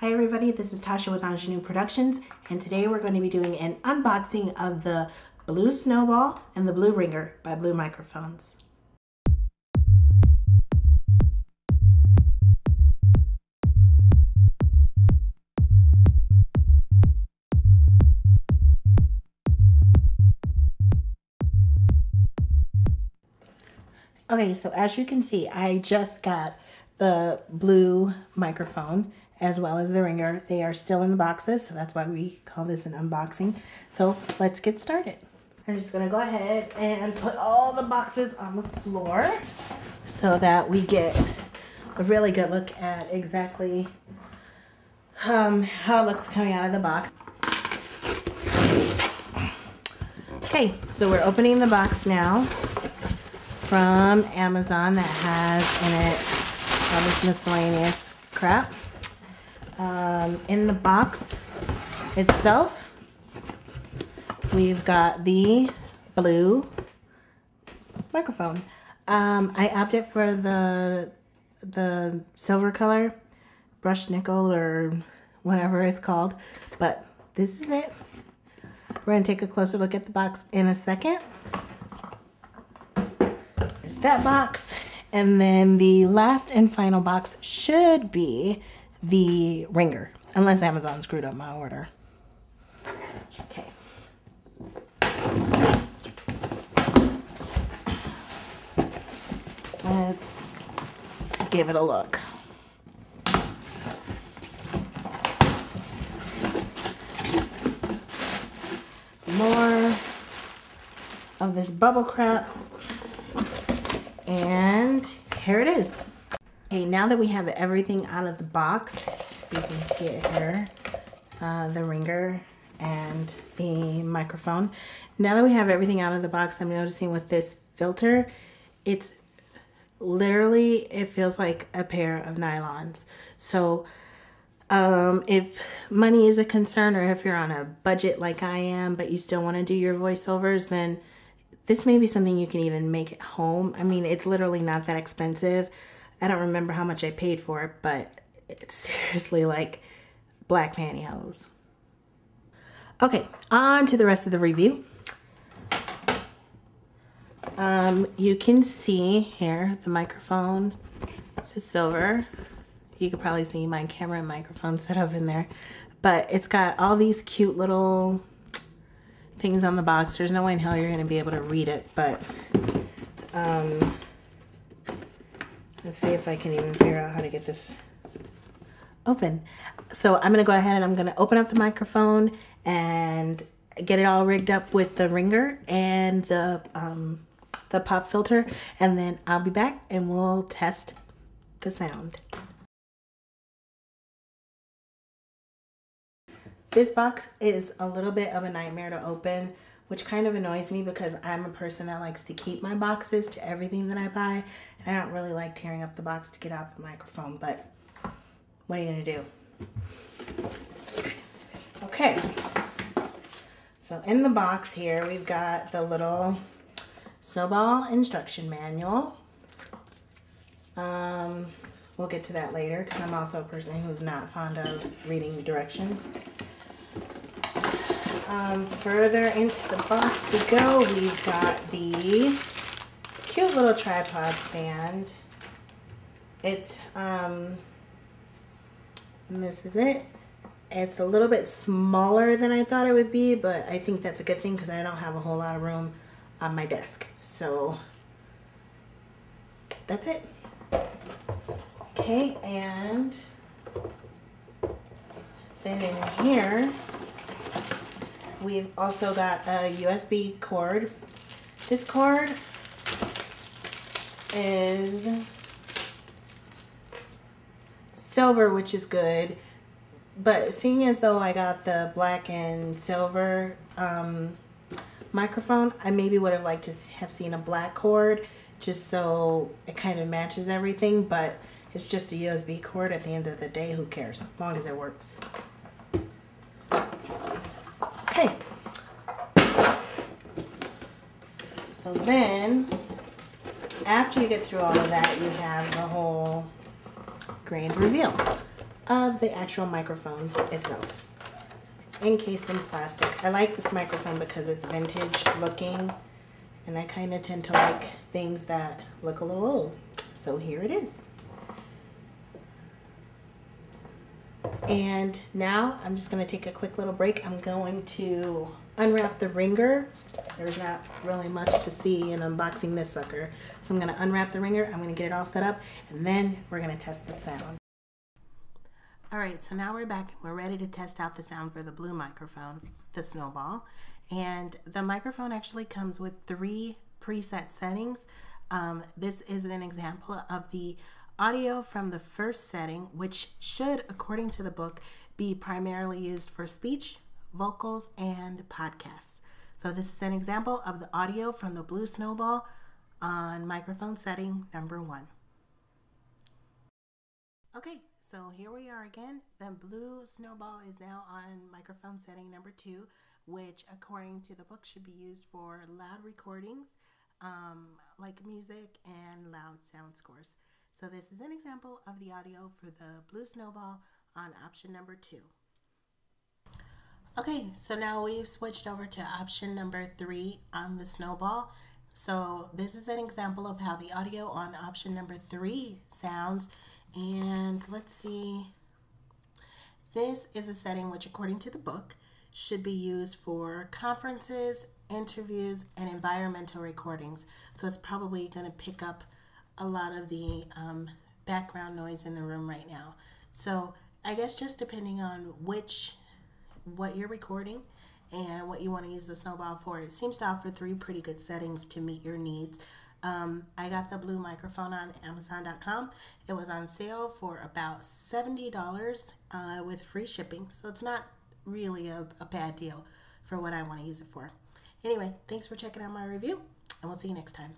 Hi everybody, this is Tasha with Angenoux Productions, and today we're going to be doing an unboxing of the Blue Snowball and the Blue Ringer by Blue Microphones. Okay, so as you can see, I just got the blue microphone as well as the ringer. They are still in the boxes, so that's why we call this an unboxing. So let's get started. I'm just gonna go ahead and put all the boxes on the floor so that we get a really good look at exactly how it looks coming out of the box. Okay, so we're opening the box now from Amazon that has in it all this miscellaneous crap. In the box itself, we've got the blue microphone. I opted for the silver color, brushed nickel or whatever it's called, but this is it. We're gonna take a closer look at the box in a second. There's that box, and then the last and final box should be the ringer, unless Amazon screwed up my order. Okay. Let's give it a look. More of this bubble crap. And here it is. Okay, now that we have everything out of the box, you can see it here, the ringer and the microphone. Now that we have everything out of the box, I'm noticing with this filter, it's literally, it feels like a pair of nylons. So if money is a concern, or if you're on a budget like I am, but you still want to do your voiceovers, then this may be something you can even make at home. I mean, it's literally not that expensive. I don't remember how much I paid for it, but it's seriously like black pantyhose. Okay, on to the rest of the review. You can see here the microphone is silver. You could probably see my camera and microphone set up in there, but it's got all these cute little things on the box. There's no way in hell you're going to be able to read it, but let's see if I can even figure out how to get this open. So I'm going to go ahead and I'm going to open up the microphone and get it all rigged up with the ringer and the pop filter, and then I'll be back and we'll test the sound. This box is a little bit of a nightmare to open, which kind of annoys me because I'm a person that likes to keep my boxes to everything that I buy. And I don't really like tearing up the box to get out the microphone, but what are you gonna do? Okay, so in the box here, we've got the little Snowball instruction manual. We'll get to that later because I'm also a person who's not fond of reading directions. Further into the box we go. We've got the cute little tripod stand. It's this is it. It's a little bit smaller than I thought it would be, but I think that's a good thing because I don't have a whole lot of room on my desk. So that's it. Okay, and then in here we've also got a USB cord. This cord is silver, which is good, but seeing as though I got the black and silver microphone, I maybe would have liked to have seen a black cord just so it kind of matches everything, but it's just a USB cord. At the end of the day, who cares, as long as it works. Okay, so then after you get through all of that, you have the whole grand reveal. of the actual microphone itself, encased in plastic. I like this microphone because it's vintage looking, and I kind of tend to like things that look a little old. So here it is. And now I'm just going to take a quick little break. I'm going to unwrap the ringer. There's not really much to see in unboxing this sucker. So I'm going to unwrap the ringer. I'm going to get it all set up, and then we're going to test the sound. All right, so now we're back. We're ready to test out the sound for the blue microphone, the Snowball. And the microphone actually comes with 3 preset settings. This is an example of the audio from the first setting, which should, according to the book, be primarily used for speech, vocals, and podcasts. So this is an example of the audio from the blue Snowball on microphone setting number 1. Okay, so here we are again. The blue Snowball is now on microphone setting number 2, which according to the book should be used for loud recordings, like music and loud sound scores. So this is an example of the audio for the blue Snowball on option number 2. Okay, so now we've switched over to option number 3 on the Snowball. So this is an example of how the audio on option number 3 sounds. And let's see. This is a setting which, according to the book, should be used for conferences, interviews, and environmental recordings. So it's probably going to pick up a lot of the background noise in the room right now. So I guess just depending on what you're recording and what you want to use the Snowball for, it seems to offer 3 pretty good settings to meet your needs. I got the blue microphone on Amazon.com. It was on sale for about $70 with free shipping. So it's not really a bad deal for what I want to use it for. Anyway, thanks for checking out my review, and we'll see you next time.